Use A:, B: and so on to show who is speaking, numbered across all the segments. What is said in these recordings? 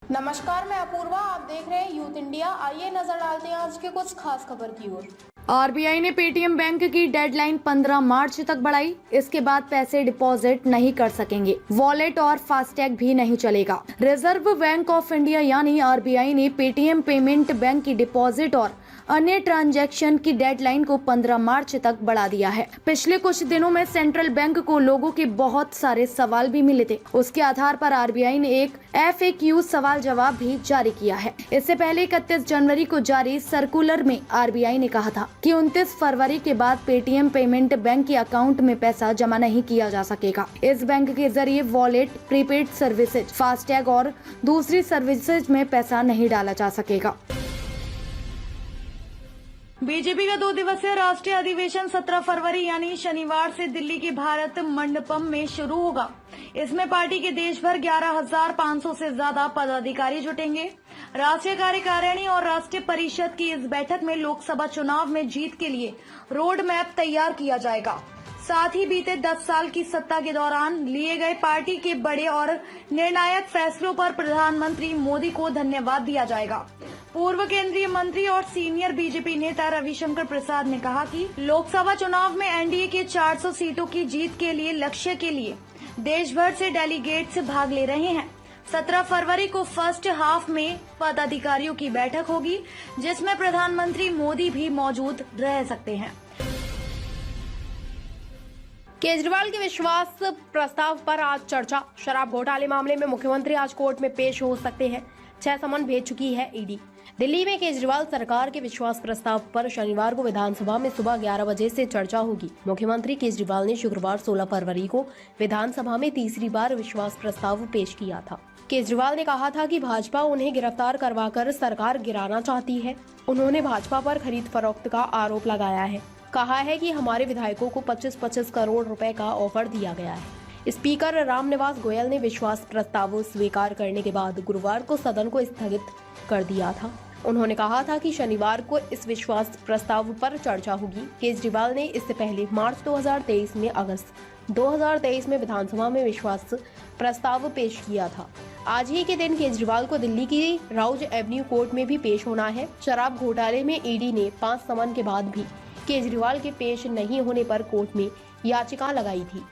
A: नमस्कार, मैं अपूर्वा। आप देख रहे हैं यूथ इंडिया। आइए नजर डालते हैं आज के कुछ खास खबर की ओर।
B: आरबीआई ने पेटीएम बैंक की डेडलाइन 15 मार्च तक बढ़ाई। इसके बाद पैसे डिपॉजिट नहीं कर सकेंगे। वॉलेट और फास्टैग भी नहीं चलेगा। रिजर्व बैंक ऑफ इंडिया यानी आरबीआई ने पेटीएम पेमेंट बैंक की डिपॉजिट और अन्य ट्रांजैक्शन की डेडलाइन को 15 मार्च तक बढ़ा दिया है। पिछले कुछ दिनों में सेंट्रल बैंक को लोगों के बहुत सारे सवाल भी मिले थे। उसके आधार पर आरबीआई ने एक FAQ सवाल जवाब भी जारी किया है। इससे पहले 31 जनवरी को जारी सर्कुलर में आरबीआई ने कहा था कि 29 फरवरी के बाद पेटीएम पेमेंट बैंक के अकाउंट में पैसा जमा नहीं किया जा सकेगा। इस बैंक के जरिए वॉलेट, प्रीपेड सर्विसेज, फास्टैग और दूसरी सर्विसेज में पैसा नहीं डाला जा सकेगा।
C: बीजेपी का 2 दिवसीय राष्ट्रीय अधिवेशन 17 फरवरी यानी शनिवार से दिल्ली के भारत मंडपम में शुरू होगा। इसमें पार्टी के देश भर 11,500 से ज्यादा पदाधिकारी जुटेंगे। राष्ट्रीय कार्यकारिणी और राष्ट्रीय परिषद की इस बैठक में लोकसभा चुनाव में जीत के लिए रोड मैप तैयार किया जाएगा। साथ ही बीते 10 साल की सत्ता के दौरान लिए गए पार्टी के बड़े और निर्णायक फैसलों पर प्रधानमंत्री मोदी को धन्यवाद दिया जाएगा। पूर्व केंद्रीय मंत्री और सीनियर बीजेपी नेता रविशंकर प्रसाद ने कहा कि लोकसभा चुनाव में एनडीए के 400 सीटों की जीत के लिए लक्ष्य के लिए देश भर से डेलीगेट्स भाग ले रहे हैं। 17 फरवरी को फर्स्ट हाफ में पदाधिकारियों की बैठक होगी, जिसमें प्रधानमंत्री मोदी भी मौजूद रह सकते हैं।
D: केजरीवाल के विश्वास प्रस्ताव पर आज चर्चा। शराब घोटाले मामले में मुख्यमंत्री आज कोर्ट में पेश हो सकते हैं। 6 समन भेज चुकी है ईडी। दिल्ली में केजरीवाल सरकार के विश्वास प्रस्ताव पर शनिवार को विधानसभा में सुबह 11 बजे से चर्चा होगी। मुख्यमंत्री केजरीवाल ने शुक्रवार 16 फरवरी को विधानसभा में तीसरी बार विश्वास प्रस्ताव पेश किया था। केजरीवाल ने कहा था कि भाजपा उन्हें गिरफ्तार करवाकर सरकार गिराना चाहती है। उन्होंने भाजपा पर खरीद फरोख्त का आरोप लगाया है। कहा है कि हमारे विधायकों को 25-25 करोड़ रुपए का ऑफर दिया गया है। स्पीकर रामनिवास गोयल ने विश्वास प्रस्ताव स्वीकार करने के बाद गुरुवार को सदन को स्थगित कर दिया था। उन्होंने कहा था कि शनिवार को इस विश्वास प्रस्ताव पर चर्चा होगी। केजरीवाल ने इससे पहले मार्च 2023 में अगस्त 2023 में विधानसभा में विश्वास प्रस्ताव पेश किया था। आज ही के दिन केजरीवाल को दिल्ली की राउज एवेन्यू कोर्ट में भी पेश होना है। शराब घोटाले में ईडी ने 5 समन के बाद भी केजरीवाल के पेश नहीं होने पर कोर्ट में याचिका लगाई थी।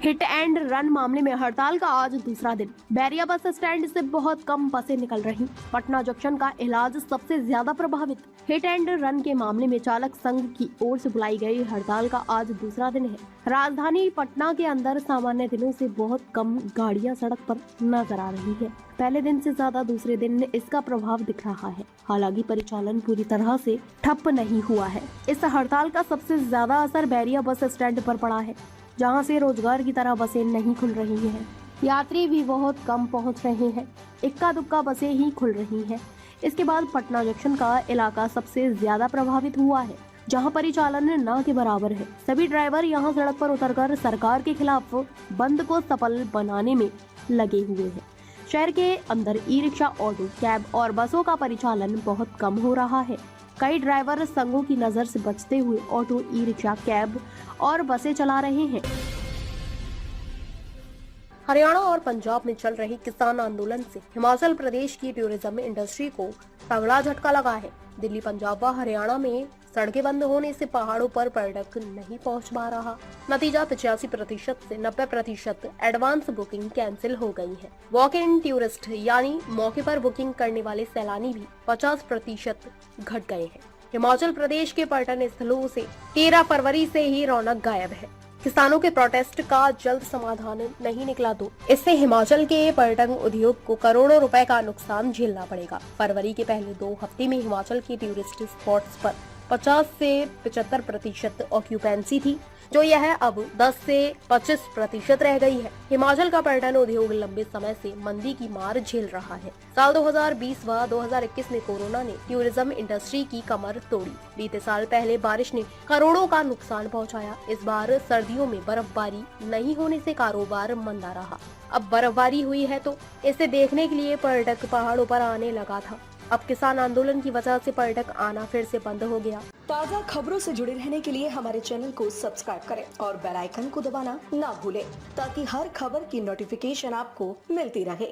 D: हिट एंड रन मामले में हड़ताल का आज दूसरा दिन। बैरिया बस स्टैंड से बहुत कम बसें निकल रही। पटना जंक्शन का इलाज सबसे ज्यादा प्रभावित। हिट एंड रन के मामले में चालक संघ की ओर से बुलाई गई हड़ताल का आज दूसरा दिन है। राजधानी पटना के अंदर सामान्य दिनों से बहुत कम गाड़ियां सड़क पर नजर आ रही है। पहले दिन से ज्यादा दूसरे दिन इसका प्रभाव दिख रहा है। हालांकि परिचालन पूरी तरह से ठप नहीं हुआ है। इस हड़ताल का सबसे ज्यादा असर बैरिया बस स्टैंड पर पड़ा है, जहां से रोजगार की तरह बसें नहीं खुल रही हैं। यात्री भी बहुत कम पहुंच रहे हैं। इक्का दुक्का बसें ही खुल रही हैं। इसके बाद पटना जंक्शन का इलाका सबसे ज्यादा प्रभावित हुआ है, जहां परिचालन न के बराबर है। सभी ड्राइवर यहां सड़क पर उतरकर सरकार के खिलाफ बंद को सफल बनाने में लगे हुए हैं। शहर के अंदर ई-रिक्शा, ऑटो, कैब और बसों का परिचालन बहुत कम हो रहा है। कई ड्राइवर संघों की नजर से बचते हुए ऑटो, ई-रिक्शा, कैब और बसें चला रहे हैं। हरियाणा और पंजाब में चल रही किसान आंदोलन से हिमाचल प्रदेश की टूरिज्म इंडस्ट्री को तगड़ा झटका लगा है। दिल्ली, पंजाब व हरियाणा में सड़कें बंद होने से पहाड़ों पर पर्यटक नहीं पहुंच पा रहा। नतीजा 85% से 90% एडवांस बुकिंग कैंसिल हो गई है। वॉक इन टूरिस्ट यानी मौके पर बुकिंग करने वाले सैलानी भी 50% घट गए हैं। हिमाचल प्रदेश के पर्यटन स्थलों से 13 फरवरी से ही रौनक गायब है। किसानों के प्रोटेस्ट का जल्द समाधान नहीं निकला तो इससे हिमाचल के पर्यटन उद्योग को करोड़ों रुपए का नुकसान झेलना पड़ेगा। फरवरी के पहले 2 हफ्ते में हिमाचल के टूरिस्ट स्पॉट्स पर 50 से 75% ऑक्यूपेंसी थी, जो यह अब 10 से 25% रह गई है। हिमाचल का पर्यटन उद्योग लंबे समय से मंदी की मार झेल रहा है। साल 2020 व 2021 में कोरोना ने टूरिज्म इंडस्ट्री की कमर तोड़ी। बीते साल पहले बारिश ने करोड़ों का नुकसान पहुंचाया। इस बार सर्दियों में बर्फबारी नहीं होने से कारोबार मंदा रहा। अब बर्फबारी हुई है तो इसे देखने के लिए पर्यटक पहाड़ों पर आने लगा था। अब किसान आंदोलन की वजह से पर्यटक आना फिर से बंद हो गया।
E: ताज़ा खबरों से जुड़े रहने के लिए हमारे चैनल को सब्सक्राइब करें और बेल आइकन को दबाना ना भूलें ताकि हर खबर की नोटिफिकेशन आपको मिलती रहे।